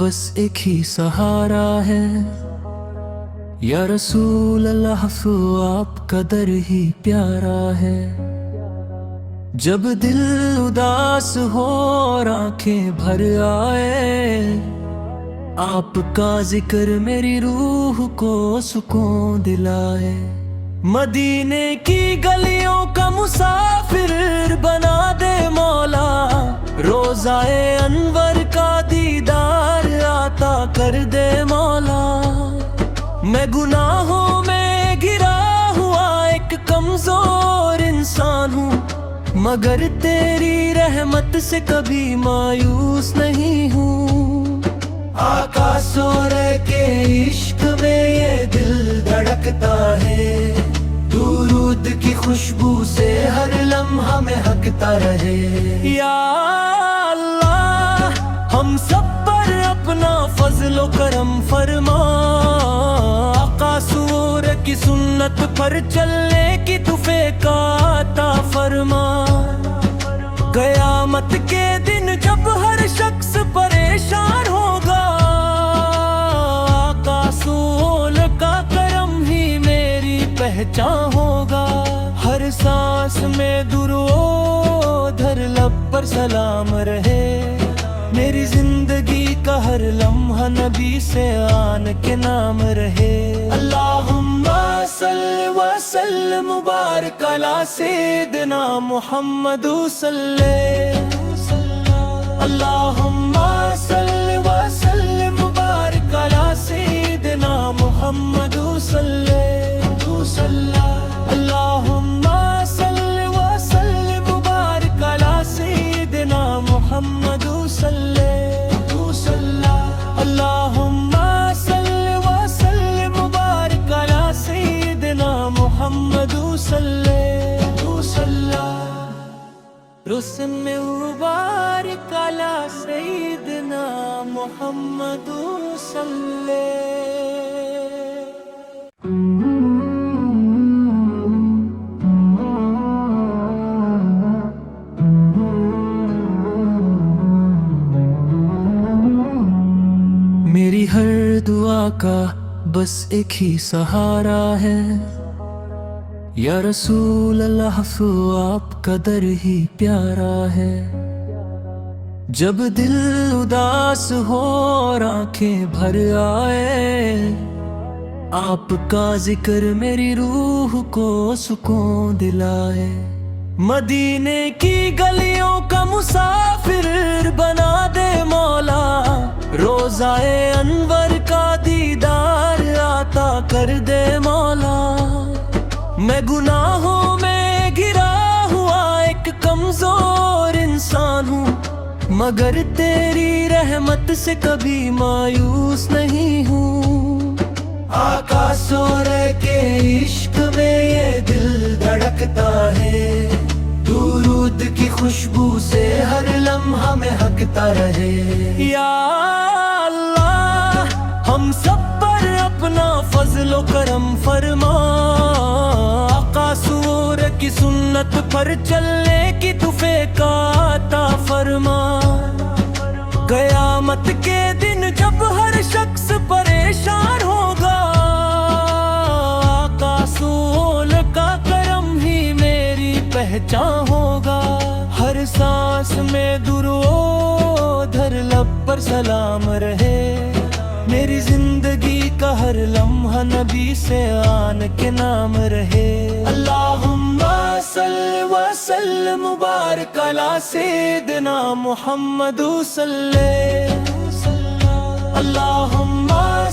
بس ایک ہی سہارا ہے، یا رسول اللہ تو آپ کا در ہی پیارا ہے۔ جب دل اداس ہو اور آنکھیں بھر آئے، آپ کا ذکر میری روح کو سکون دلائے۔ مدینے کی گلیوں کا مسافر بنا دے مولا، روضائے انور کا دیدار عطا کر دے مولا۔ میں گناہوں میں گرا ہوا ایک کمزور انسان ہوں، مگر تیری رحمت سے کبھی مایوس نہیں ہوں۔ آقا سورے کے عشق میں یہ دل دھڑکتا ہے، درود کی خوشبو سے ہر لمحہ مہکتا رہے۔ یا اللہ ہم سب پر اپنا فضل و کرم فرما، آقا سور کی سنت پر چلنے کی توفیق عطا فرما۔ قیامت کے دن جب ہر شخص پریشان ہوگا، آقا رسول کا کرم ہی میری پہچان ہوگا۔ ہر سانس میں درود، ہر لب پر سلام رہے، میری زندگی کا ہر لمحہ نبی سے آن کے نام رہے۔ اللہم صل وسلم مبارک علی سیدنا محمد صلی، اللہم صل وسلم مبارک علی سیدنا محمد صلی، اللہم صل وسلم مبارک علی سیدنا محمد صلی، اللہم صل وسلم مبارک علی سیدنا محمد صلی۔ رسم مبارک علی سیدنا محمد صلی۔ میری ہر دعا کا بس ایک ہی سہارا ہے، یا رسول اللہ تو آپ کا در ہی پیارا ہے۔ جب دل اداس ہو اور آنکھیں بھر آئے، آپ کا ذکر میری روح کو سکون دلائے۔ مدینے کی گلیوں کا مسافر بنا دے مولا، روضائے انور کا دیدار عطا کر دے مولا۔ میں گناہوں میں گرا ہوا ایک کمزور انسان ہوں، مگر تیری رحمت سے کبھی مایوس نہیں ہوں۔ آقا سورے کے عشق میں یہ دل دھڑکتا ہے، درود کی خوشبو سے ہر لمحہ مہکتا رہے۔ یا اللہ ہم سب پر اپنا فضل و کرم فرما، آقا سور کی سنت پر چلنے کی توفیق عطا فرما۔ قیامت کے دن جب ہر شخص پریشان ہوگا، آقا رسول کا کرم ہی میری پہچان ہوگا۔ ہر سانس میں درود، ہر لب پر سلام رہے، میری زندگی کا ہر لمحہ نبی سے آن کے نام رہے۔ اللہم صل وسلم مبارک علی سیدنا محمد صلی، اللہم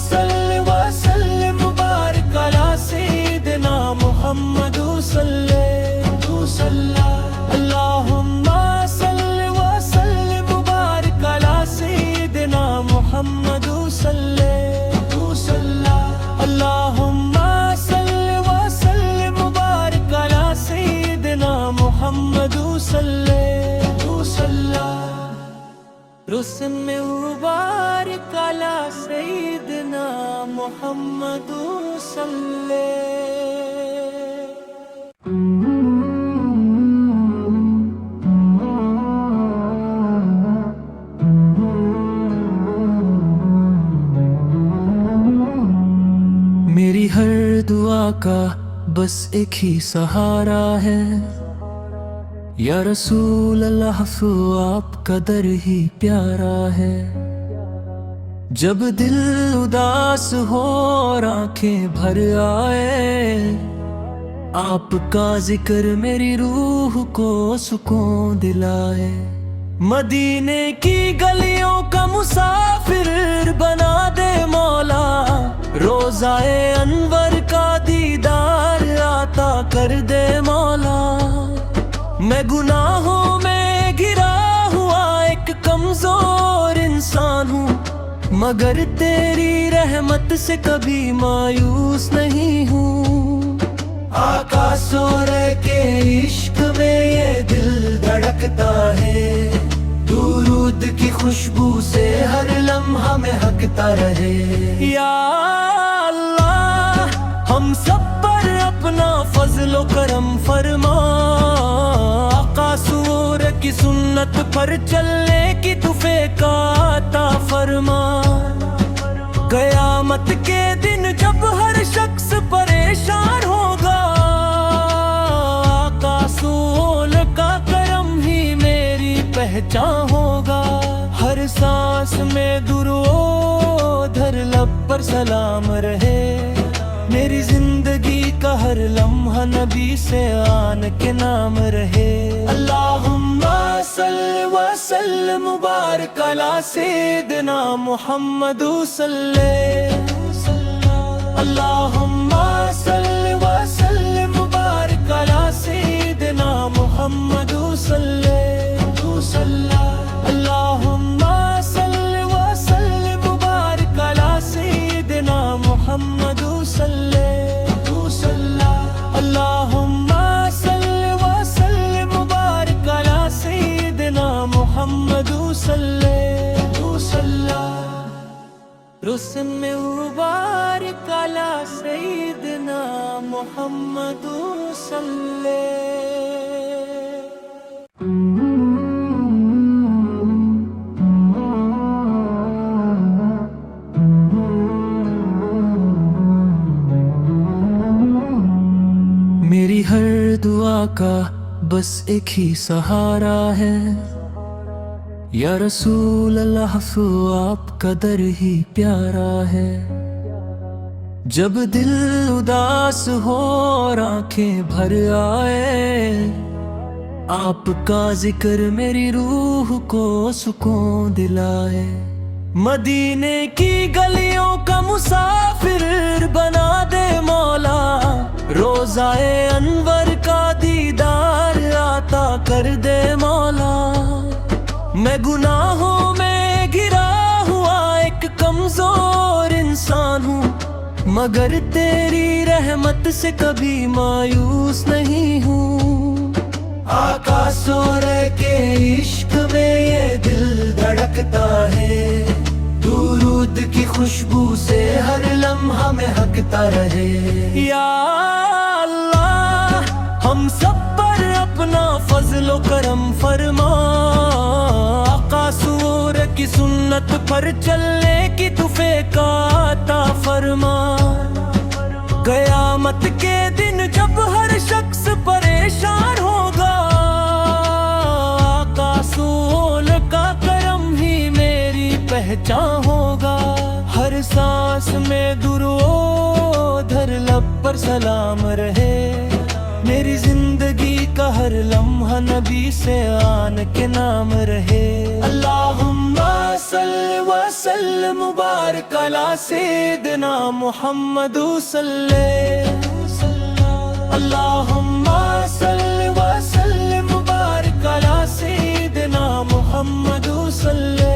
صل وسلم مبارک علی سیدنا محمد صلی، اللہم صل وسلم مبارک علی سیدنا محمد صلی، اللہم صل وسلم مبارک علی سیدنا محمد صلی۔ رسم مبارک علی سیدنا محمد صلی۔ دعا کا بس ایک ہی سہارا ہے، یا رسول اللہ تو آپ کا در ہی پیارا ہے۔ جب دل اداس ہو اور آنکھیں بھر آئے، آپ کا ذکر میری روح کو سکون دلائے۔ مدینے کی گلیوں کا مسافر بنا دے مولا، روضہ انور کا دیدار عطا کر دے مولا۔ میں گناہوں میں گرا ہوا ایک کمزور انسان ہوں، مگر تیری رحمت سے کبھی مایوس نہیں ہوں۔ آقا سورے کے عشق میں یہ دل دھڑکتا ہے، درود کی خوشبو سے ہر لمحہ مہکتا رہے۔ یا اللہ ہم سب پر اپنا فضل و کرم فرما، آقا سور کی سنت پر چلنے کی توفیق عطا فرما۔ قیامت کے دن جب ہر شخص پریشان ہوگا، آقا رسول کا کرم ہی میری پہچان ہوگا۔ ہر سانس میں درود، ہر لب پر سلام رہے، میری زندگی کا ہر لمحہ نبی سے آن کے نام رہے۔ اللہم صل وسلم مبارک علی سیدنا محمد صلی، اللہم صل وسلم مبارک علی سیدنا محمد صلی، اللہم صل وسلم مبارک علی سیدنا محمد صلی، اللہم صل وسلم مبارک علی سیدنا محمد صلی۔ رسم مبارک علی سیدنا محمد صلی۔ میری ہر دعا کا بس ایک ہی سہارا ہے، یا رسول اللہ تو آپ کا در ہی پیارا ہے۔ جب دل اداس ہو اور آنکھیں بھر آئے، آپ کا ذکر میری روح کو سکون دلائے۔ مدینے کی گلیوں کا مسافر بنا دے مولا، روضہ انور کا دیدار عطا کر دے مولا۔ میں گناہوں میں گرا ہوا ایک کمزور انسان ہوں، مگر تیری رحمت سے کبھی مایوس نہیں ہوں۔ آقا سورے کے عشق میں یہ دل دھڑکتا ہے، درود کی خوشبو سے ہر لمحہ مہکتا رہے۔ یا اللہ ہم سب پر اپنا فضل و کرم فرما، آقا سور کی سنت پر چلنے کی توفیق عطا فرما۔ قیامت کے دن جب ہر شخص پریشان ہوگا، آقا رسول کا کرم ہی میری پہچان ہوگا۔ ہر سانس میں درود، ہر لب پر سلام رہے، میری زندگی کا ہر لمحہ نبی سے آن کے نام رہے۔ اللہم صل وسلم مبارک علی سیدنا محمد صلی، اللہم صل وسلم مبارک علی سیدنا محمد صلی،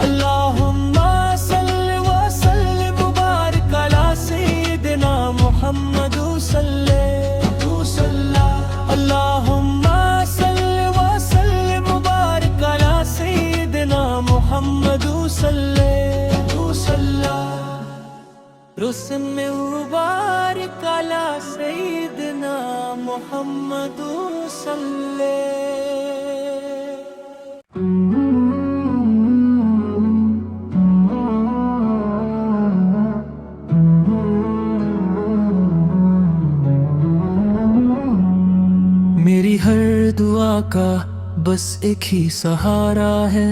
اللہم صل وسلم مبارک علی سیدنا محمد صلی، اللہم صل وسلم مبارک علی سیدنا محمد صلی۔ رسم مبارک علی سیدنا محمد صلی۔ کا بس ایک ہی سہارا ہے،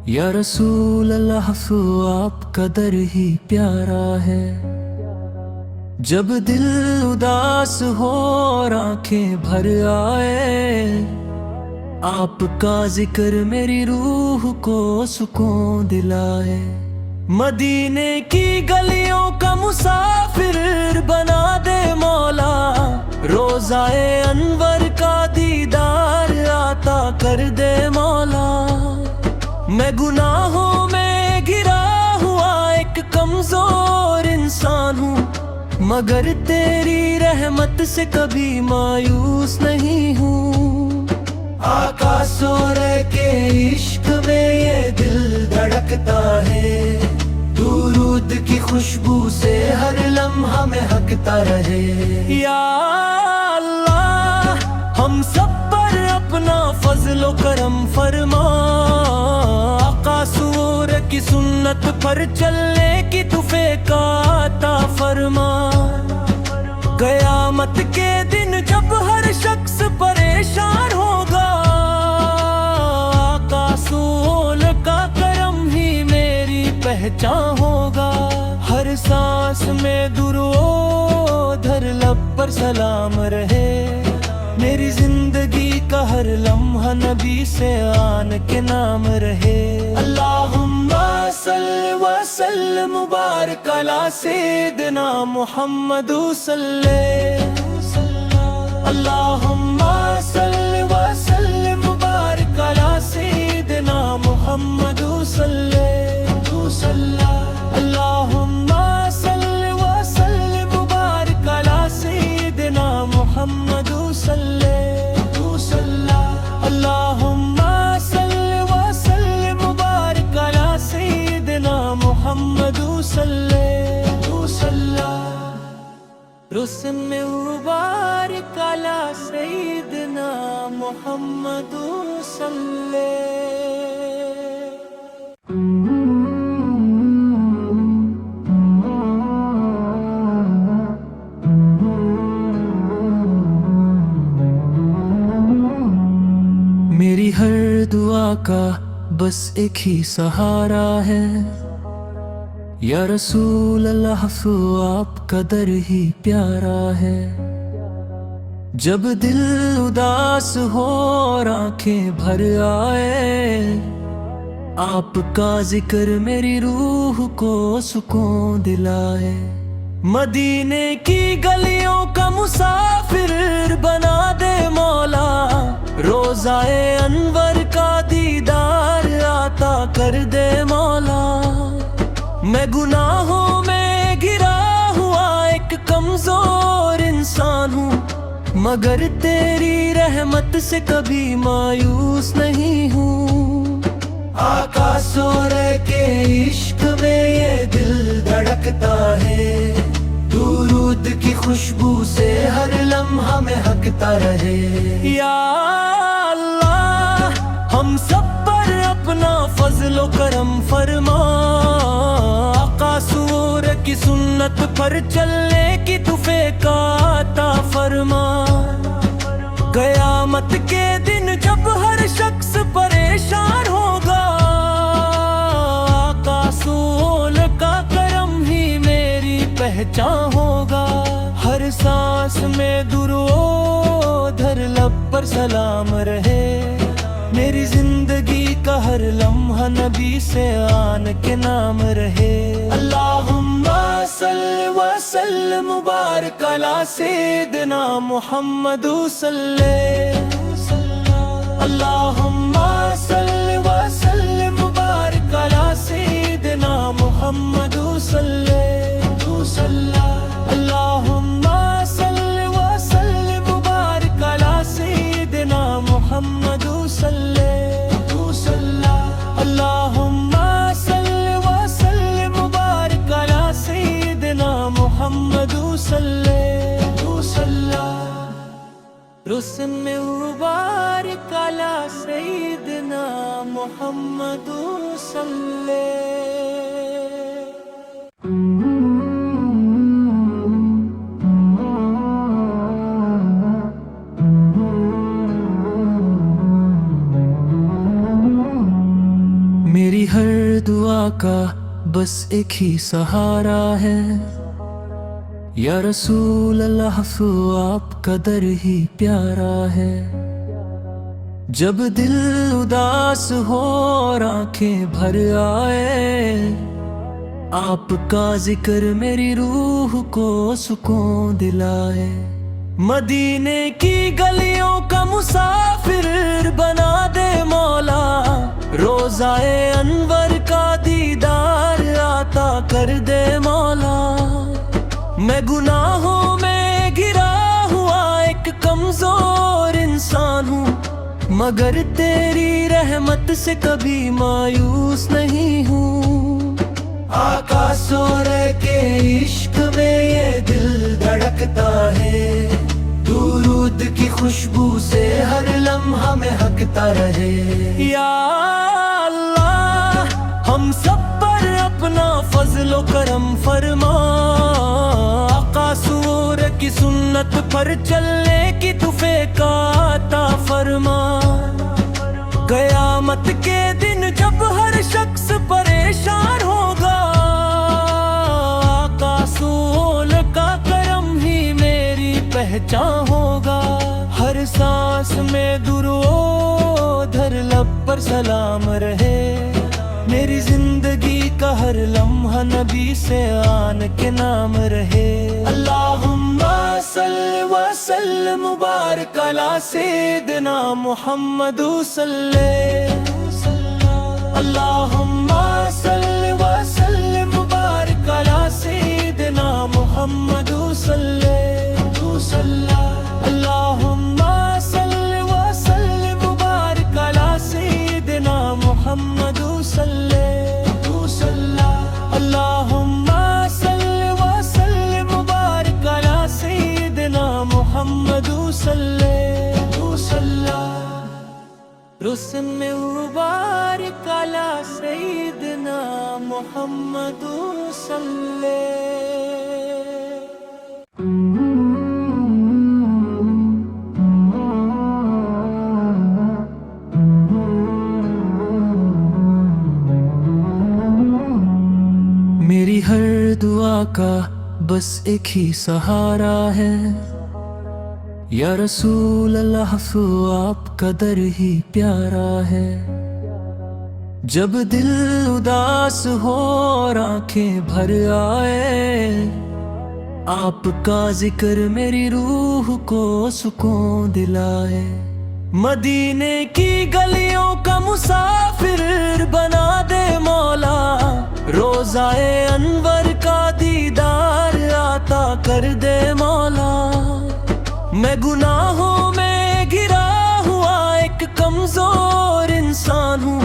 یا رسول اللہ تو آپ کا در ہی پیارا ہے۔ جب دل اداس ہو اور آنکھیں بھر آئے، آپ کا ذکر میری روح کو سکون دلائے۔ مدینے کی گلیوں کا مسافر بنا دے مولا، روضہ انور کا دیدار عطا کر دے مولا۔ میں گناہوں میں گرا ہوا ایک کمزور انسان ہوں، مگر تیری رحمت سے کبھی مایوس نہیں ہوں۔ آقا سورے کے عشق میں یہ دل دھڑکتا ہے، درود کی خوشبو سے ہر لمحہ مہکتا رہے۔ یا اللہ ہم سب پر اپنا فضل و کرم فرما، آقا سور کی سنت پر چلنے کی توفیق عطا فرما۔ قیامت کے دن جب ہر شخص پریشان ہوگا، آقا رسول کا کرم ہی میری پہچان ہوگا۔ ہر سانس میں درود، ہر لب پر سلام رہے، میری زندگی کا ہر لمحہ نبی سے آن کے نام رہے۔ اللہم صل وسلم مبارک علی سیدنا محمد صلی، اللہم صل وسلم مبارک علی سیدنا محمد صلی، اللہم صل وسلم مبارک علی سیدنا محمد صلی، اللہم صل وسلم مبارک علی سیدنا محمد صلی، رسم مبارک علی سیدنا محمد صلی۔ میری ہر دعا کا بس ایک ہی سہارا ہے، یا رسول اللہ تو آپ کا در ہی پیارا ہے۔ جب دل اداس ہو اور آنکھیں بھر آئے، آپ کا ذکر میری روح کو سکون دلائے۔ مدینے کی گلیوں کا مسافر بنا دے مولا، روضہ انور کا دیدار عطا کر دے مولا۔ میں گناہوں میں گرا ہوا ایک کمزور انسان ہوں، مگر تیری رحمت سے کبھی مایوس نہیں ہوں۔ آقا سورے کے عشق میں یہ دل دھڑکتا ہے، درود کی خوشبو سے ہر لمحہ مہکتا رہے۔ یا اللہ ہم سب پر اپنا فضل و کرم فرما، آقا سور کی سنت پر چلنے کی توفیق عطا فرما۔ قیامت کے دن جب ہر شخص پریشان ہوگا، آقا رسول کا کرم ہی میری پہچان ہوگا۔ ہر سانس میں درود، ہر لب پر سلام رہے، میری زندگی کا ہر لمحہ نبی سے آن کے نام رہے۔ اللہم صل وسلم مبارک علی سیدنا محمد صلی، اللہم صل وسلم مبارک علی سیدنا محمد صلی، اللہم صل وسلم مبارک علی سیدنا محمد صلی، اللہم صل وسلم مبارک علی سیدنا محمد صلی۔ رسم مبارک علی سیدنا محمد صلی۔ کا بس ایک ہی سہارا ہے، یا رسول اللہ تو آپ کا در ہی پیارا ہے۔ جب دل اداس ہو اور آنکھیں بھر آئے، آپ کا ذکر میری روح کو سکون دلائے۔ مدینے کی گلیوں کا مسافر بنا دے مولا، روضہ انور کا دیدار عطا کر دے مولا۔ میں گناہوں میں گرا ہوا ایک کمزور انسان ہوں، مگر تیری رحمت سے کبھی مایوس نہیں ہوں۔ آقا سورے کے عشق میں یہ دل دھڑکتا ہے، درود کی خوشبو سے ہر لمحہ مہکتا رہے۔ یا اللہ ہم سب پر اپنا فضل و کرم فرما، آقا سور کی سنت پر چلنے کی توفیق عطا فرما۔ قیامت کے دن جب ہر شخص پریشان ہوگا، آقا سول کا کرم ہی میری پہچان ہوگا۔ ہر سانس میں درود، ہر لب پر سلام رہے، میری زندگی کا ہر لمحہ نبی سے آن کے نام رہے۔ اللہم صلی وسلم مبارک علی سیدنا محمد صلی، اللہم صلی وسلم مبارک علی سیدنا محمد صلی، اللہم صلی وسلم مبارک علی سیدنا محمد صلی، اللہم صلی وسلم مبارک علی سیدنا محمد صلی، رسم مبارک علی سیدنا محمد صلی۔ میری ہر دعا کا بس ایک ہی سہارا ہے، یا رسول اللہ تو آپ کا در ہی پیارا ہے۔ جب دل اداس ہو اور آنکھیں بھر آئے، آپ کا ذکر میری روح کو سکون دلائے۔ مدینے کی گلیوں کا مسافر بنا دے مولا، روضہ انور کا دیدار عطا کر دے مولا۔ میں گناہوں میں گرا ہوا ایک کمزور انسان ہوں،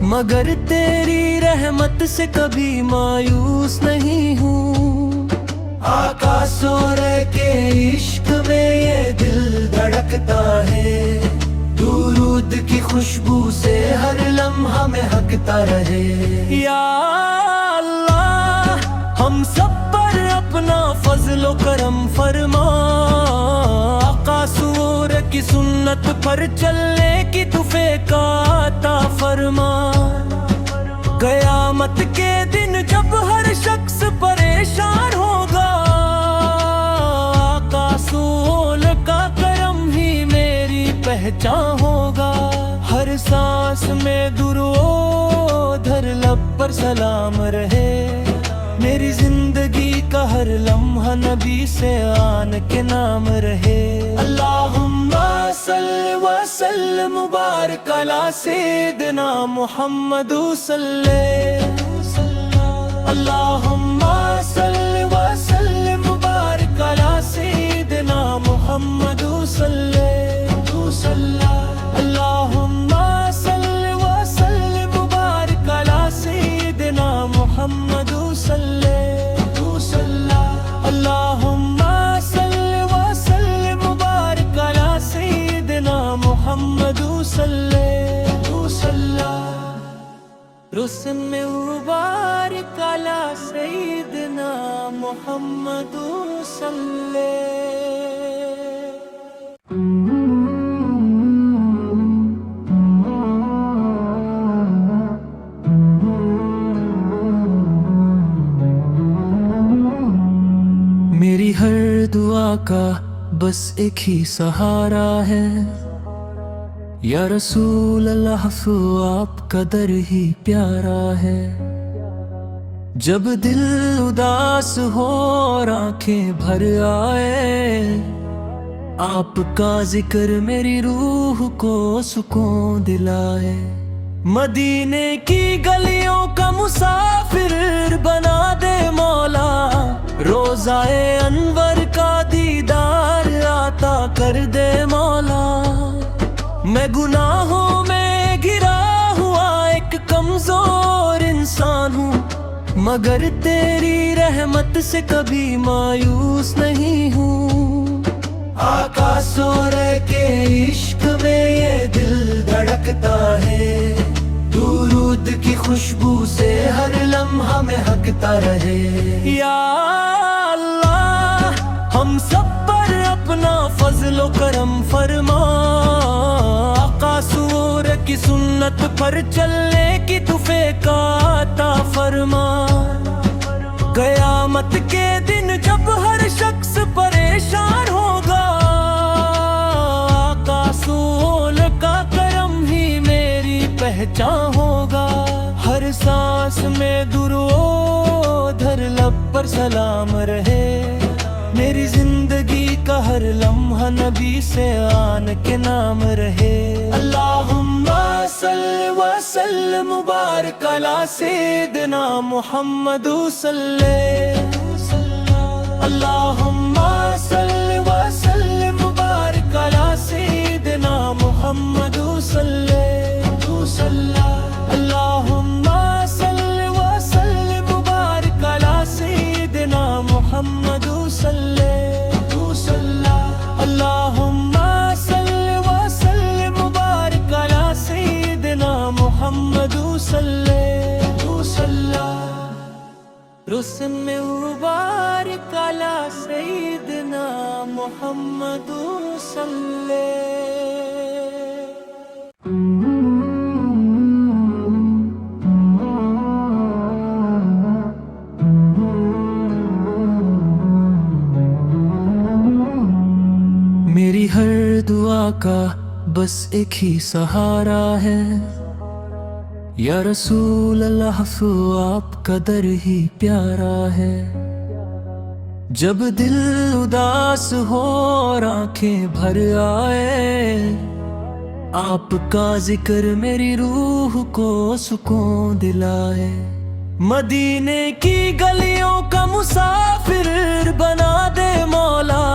مگر تیری رحمت سے کبھی مایوس نہیں ہوں۔ آقا سورے کے عشق میں یہ دل دھڑکتا ہے، درود کی خوشبو سے ہر لمحہ مہکتا رہے۔ یا اللہ ہم سب پر اپنا فضل و کرم فرما، آقا سور کی سنت پر چلنے کی توفیق عطا فرما۔ قیامت کے دن جب ہر شخص پریشان ہوگا، آقا سول کا کرم ہی میری پہچان ہوگا۔ ہر سانس میں درود، ہر لب پر سلام رہے، میری زندگی کا ہر لمحہ نبی سے آن کے نام رہے۔ اللہم صلی وسلم مبارک علی سیدنا محمد صلی، اللہم صلی وسلم مبارک علی سیدنا محمد صلی، اللہم صلی وسلم مبارک علی سیدنا محمد صلی، اللہم صلی وسلم مبارک علی سیدنا محمد صلی، رسم مبارک علی سیدنا محمد صلی۔ دعا کا بس ایک ہی سہارا ہے، یا رسول اللہ تو آپ کا در ہی پیارا ہے۔ جب دل اداس ہو اور آنکھیں بھر آئے، آپ کا ذکر میری روح کو سکون دلائے۔ مدینے کی گلیوں کا مسافر بنا دے مولا، روضہ انور کا دیدار عطا کر دے مولا۔ میں گناہوں میں گرا ہوا ایک کمزور انسان ہوں، مگر تیری رحمت سے کبھی مایوس نہیں ہوں۔ آقا سورے کے عشق میں یہ دل دھڑکتا ہے، درود کی خوشبو سے ہر لمحہ مہکتا رہے۔ یا اللہ ہم سب پر اپنا فضل و کرم فرما، آقا سور کی سنت پر چلنے کی توفیق عطا فرما۔ قیامت کے دن جب ہر شخص پریشان ہوگا، آقا سول کا کرم ہی میری پہچان ہوگا۔ ہر سانس میں درود، ہر لب پر سلام رہے، میری زندگی کا ہر لمحہ نبی سے آن کے نام رہے۔ اللہم صلی وسلم مبارک علی سیدنا محمد صلی، اللہم صلی وسلم مبارک علی سیدنا محمد صلی، اللہم صلی وسلم مبارک علی سیدنا محمد صلی، اللہم صلی وسلم مبارک علی سیدنا محمد صلی، رسم مبارک علی سیدنا محمد صلی۔ میری ہر دعا کا بس ایک ہی سہارا ہے، یا رسول اللہ تو آپ کا در ہی پیارا ہے۔ جب دل اداس ہو اور آنکھیں بھر آئے، آپ کا ذکر میری روح کو سکون دلائے۔ مدینے کی گلیوں کا مسافر بنا دے مولا،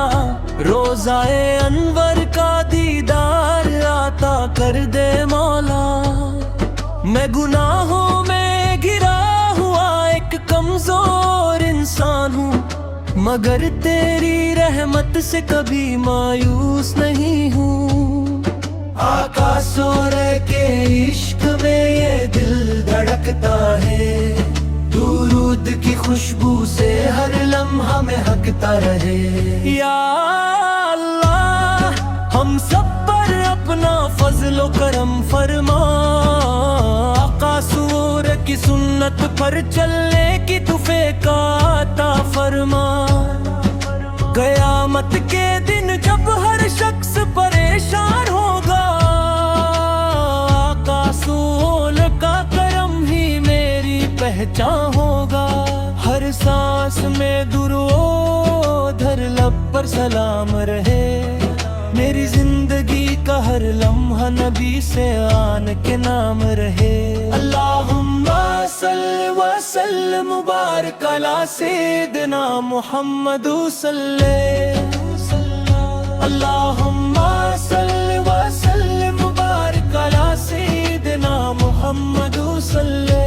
روضہ انور کا دیدار عطا کر دے مولا۔ میں گناہوں میں گرا ہوا ایک کمزور انسان ہوں، مگر تیری رحمت سے کبھی مایوس نہیں ہوں۔ آقا سورے کے عشق میں یہ دل دھڑکتا ہے، درود کی خوشبو سے ہر لمحہ مہکتا رہے۔ یا اللہ ہم سب پر اپنا فضل و کرم فرما، آقا سور کی سنت پر چلنے کی توفیق عطا فرما۔ قیامت کے دن جب ہر شخص پریشان ہوگا، آقا سول کا کرم ہی میری پہچان ہوگا۔ ہر سانس میں درود، ہر لب پر سلام رہے، میری زندگی کا ہر لمحہ نبی سے آن کے نام رہے۔ اللہم صلی وسلم مبارک علی سیدنا محمد صلی، اللہم صلی وسلم مبارک علی سیدنا محمد صلی،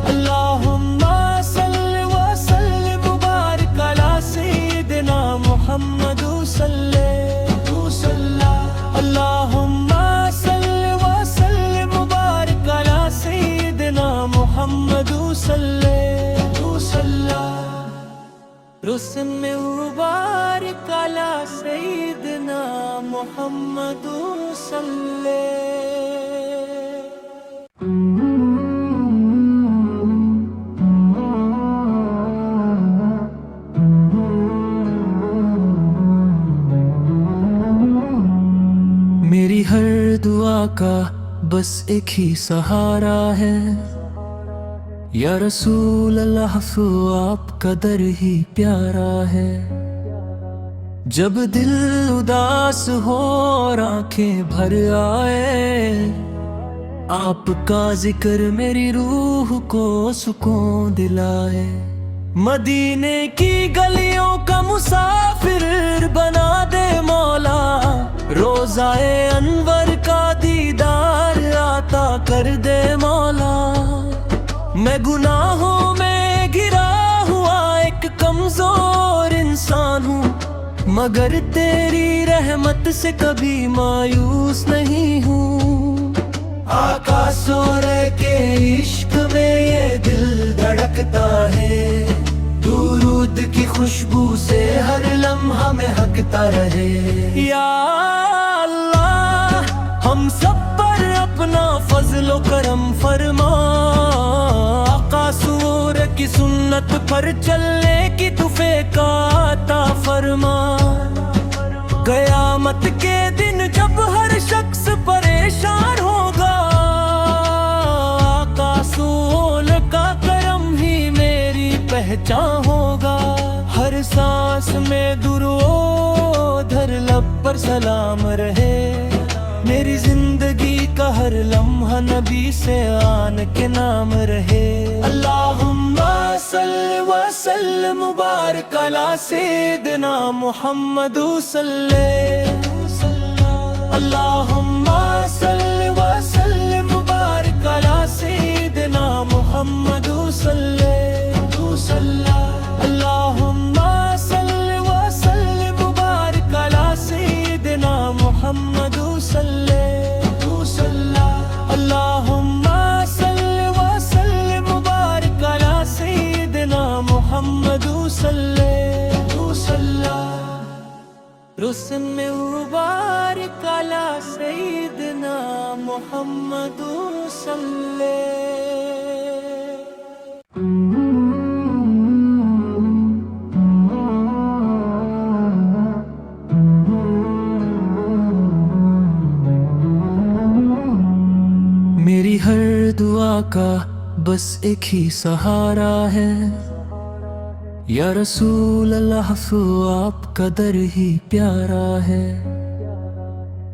اللہم صلی وسلم مبارک علی سیدنا محمد صلی، اللہم صلی وسلم مبارک علی سیدنا محمد صلی، رسم مبارک علی سیدنا محمد صلی۔ کا بس ایک ہی سہارا ہے، یا رسول اللہ تو آپ کا در ہی پیارا ہے۔ جب دل اداس ہو اور آنکھیں بھر آئے، آپ کا ذکر میری روح کو سکون دلائے۔ مدینے کی گلیوں کا مسافر بنا دے مولا، روضائے انور کا دیدار عطا کر دے مولا۔ میں گناہوں میں گرا ہوا ایک کمزور انسان ہوں، مگر تیری رحمت سے کبھی مایوس نہیں ہوں۔ آقا سورے کے عشق میں یہ دل دھڑکتا ہے، درود کی خوشبو سے ہر لمحہ مہکتا رہے۔ یا اللہ ہم سب پر اپنا فضل و کرم فرما، آقا سور کی سنت پر چلنے کی توفیق عطا فرما۔ قیامت کے دن جب ہر شخص پریشان ہوگا، آقا سول کا کرم ہی میری پہچان ہوگا۔ ہر سانس میں درود ہر لب پر سلام رہے، میری زندگی کا ہر لمحہ نبی سے آن کے نام رہے۔ اللہم صل وسلم مبارک علی سیدنا محمد صلی، اللہم صل وسلم مبارک علی سیدنا محمد صلی، اللہم صل وسلم مبارک علی سیدنا محمد صلی، اللہم صل وسلم مبارک علی سیدنا محمد صلی۔ رسن میں مبارک علی سیدنا محمد صلی۔ میری ہر دعا کا بس ایک ہی سہارا ہے، یا رسول اللہ تو آپ کا در ہی پیارا ہے۔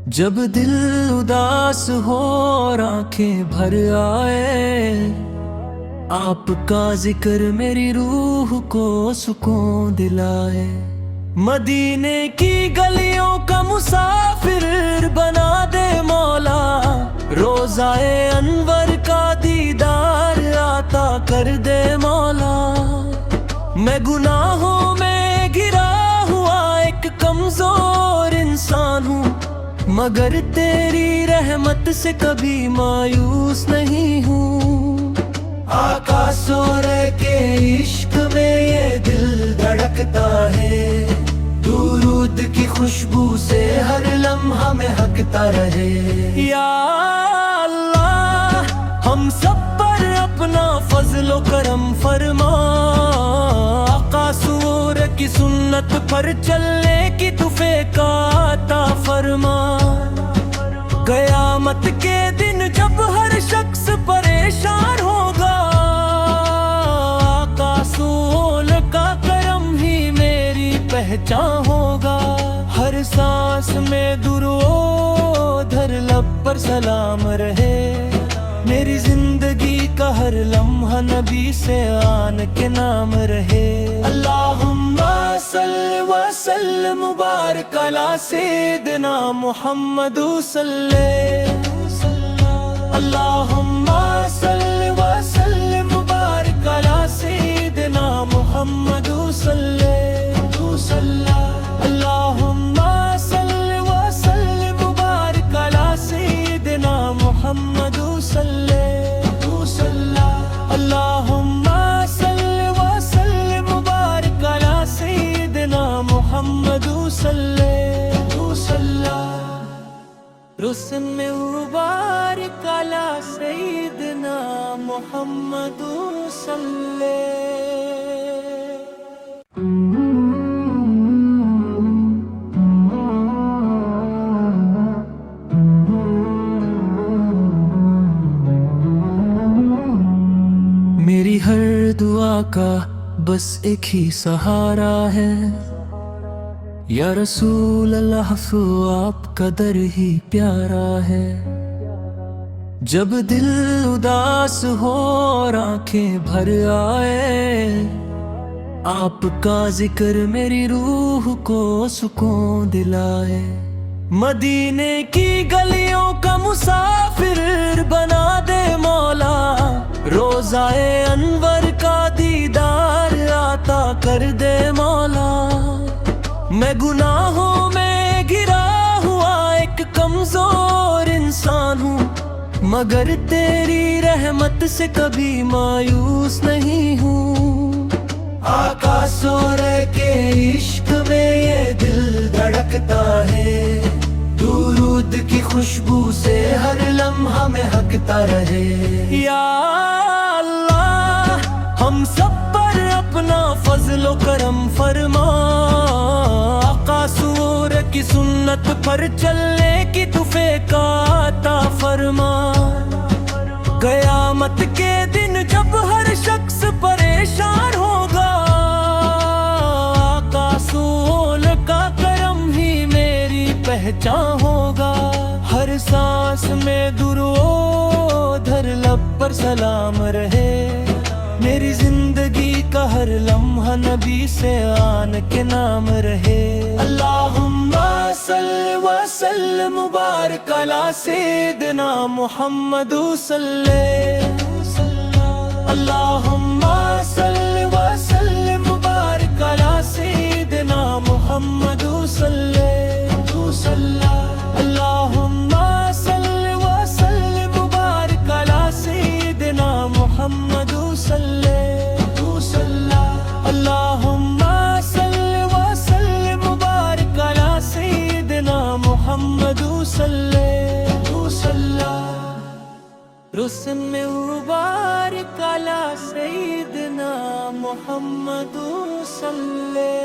جب دل اداس ہو اور آنکھیں بھر آئے، آپ کا ذکر میری روح کو سکون دلائے۔ مدینے کی گلیوں کا مسافر بنا دے مولا، روضائے انور کا دیدار عطا کر دے مولا۔ میں گناہوں میں گرا ہوا ایک کمزور انسان ہوں، مگر تیری رحمت سے کبھی مایوس نہیں ہوں۔ آقا سورے کے عشق میں یہ دل دھڑکتا ہے، درود کی خوشبو سے ہر لمحہ مہکتا رہے۔ یا اللہ ہم سب پر اپنا فضل و کرم فرما، آقا سور کی سنت پر چلنے کی توفیق عطا فرما۔ قیامت کے دن جب ہر شخص پریشان ہوگا، آقا سول کا کرم ہی میری پہچان ہوگا۔ ہر سانس میں درود ہر لب پر سلام رہے، میری زندگی کا ہر لمحہ نبی سے آن کے نام رہے۔ اللہم صل وسلم مبارک علی سیدنا محمد صلی، اللہم صل وسلم مبارک علی سیدنا محمد صلی، اللہم صل وسلم مبارک علی سیدنا محمد صلی، اللہم صل وسلم مبارک علی سیدنا محمد صلی۔ رسن میں مبارک علی سیدنا محمد صلی۔ میری ہر دعا کا بس ایک ہی سہارا ہے، یا رسول اللہ تو آپ کا در ہی پیارا ہے۔ جب دل اداس ہو اور آنکھیں بھر آئے، آپ کا ذکر میری روح کو سکون دلائے۔ مدینے کی گلیوں کا مسافر بنا دے مولا، روضائے انور کا دیدار عطا کر دے مولا۔ میں گناہوں میں گرا ہوا ایک کمزور انسان ہوں، مگر تیری رحمت سے کبھی مایوس نہیں ہوں۔ آقا سورے کے عشق میں یہ دل دھڑکتا ہے، درود کی خوشبو سے ہر لمحہ مہکتا رہے۔ یا اللہ ہم سب پر اپنا فضل و کرم فرما، آقا سور کی سنت پر چلنے کی توفیق عطا فرما۔ قیامت کے دن جب ہر شخص پریشان ہوگا، آقا سول کا کرم ہی میری پہچان ہوگا۔ ہر سانس میں درود، ہر لب پر سلام رہے، میری زندگی کا ہر لمحہ نبی سے آن کے نام رہے۔ اللہم صل وسلم مبارک علی سیدنا محمد صلی، اللہم صل وسلم مبارک علی سیدنا محمد صلی، اللہم صل وسلم مبارک علی سیدنا محمد صلی، اللہم صل وسلم مبارک علی سیدنا محمد صلی۔ رسم مبارک علی سیدنا محمد صلی۔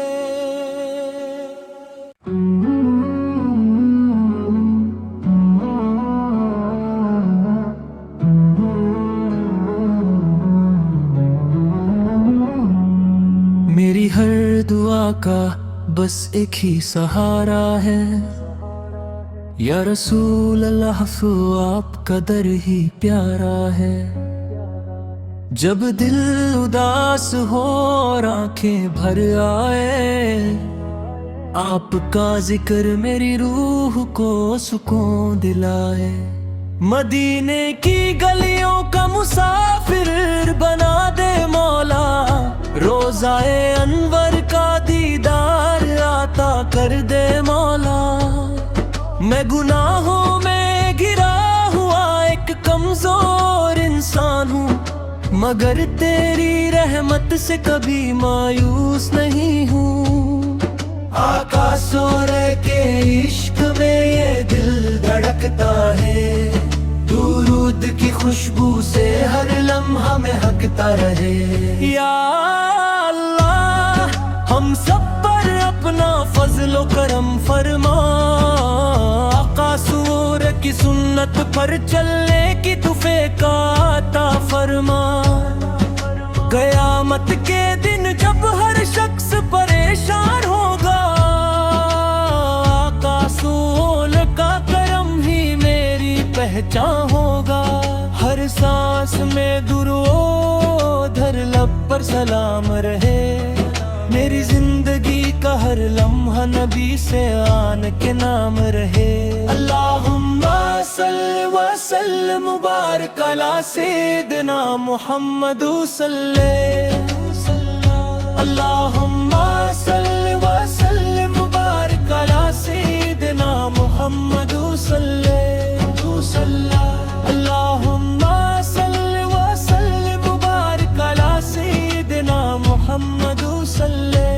میری ہر دعا کا بس ایک ہی سہارا ہے، یا رسول اللہ تو آپ کا در ہی پیارا ہے۔ جب دل اداس ہو اور آنکھیں بھر آئے، آپ کا ذکر میری روح کو سکون دلائے۔ مدینے کی گلیوں کا مسافر بنا دے مولا، روضائے انور کا دیدار عطا کر دے مولا۔ میں گناہوں میں گرا ہوا ایک کمزور انسان ہوں، مگر تیری رحمت سے کبھی مایوس نہیں ہوں۔ آقا سورے کے عشق میں یہ دل دھڑکتا ہے، درود کی خوشبو سے ہر لمحہ مہکتا رہے۔ یا اللہ ہم سب پر اپنا فضل و کرم فرما، آقا سور کی سنت پر چلنے کی توفیق عطا فرما۔ قیامت کے دن جب ہر شخص پریشان ہوگا، آقا سول کا کرم ہی میری پہچان ہوگا۔ ہر سانس میں درود، ہر لب پر سلام رہے، میری زندگی کا ہر لمحہ نبی سے آن کے نام رہے۔ اللہم صل وسلم مبارک علی سیدنا محمد صلی، اللہم صل وسلم مبارک علی سیدنا محمد صلی، اللہم صل وسلم مبارک علی سیدنا محمد صلی،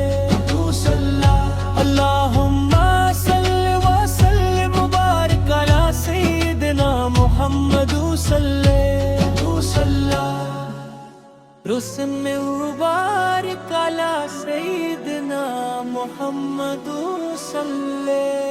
اللہم صل وسلم مبارک علی سیدنا محمد صلی۔ رسم مبارک علی سیدنا محمد صلی۔